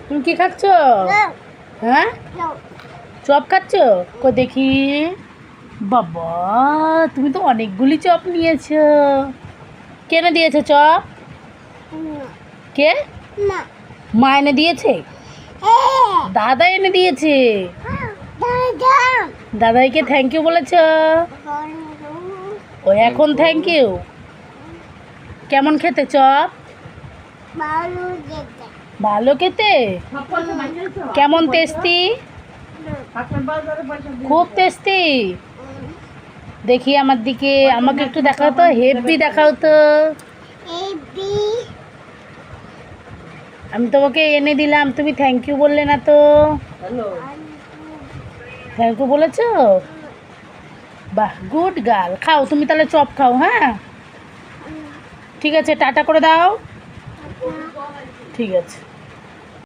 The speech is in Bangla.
তুমি কি খাচ্ছ? হ্যাঁ, চপ খাচ্ছ? কো দেখি। বাবা, তুমি তো অনেকগুলি চপ নিয়েছো। কেন দিয়েছে চপ? কে? মা এনে দিয়েছে? দাদা এনে দিয়েছে? দাদাইকে থ্যাংক ইউ বলেছ? ও এখন থ্যাংক ইউ। কেমন খেতে চপ? ভালো খেতে? কেমন টেস্টি? খুব টেস্টি। দেখি আমার দিকে, আমাকে একটু দেখাও তো, হেভি দেখাও তো। আমি তোমাকে এনে দিলাম, তুমি থ্যাংক ইউ বললে না তো। থ্যাংক ইউ বলেছ? বাহ, গুড গার্ল। খাও তুমি তাহলে, চপ খাও। হ্যাঁ, ঠিক আছে, টাটা করে দাও। ঠিক আছে।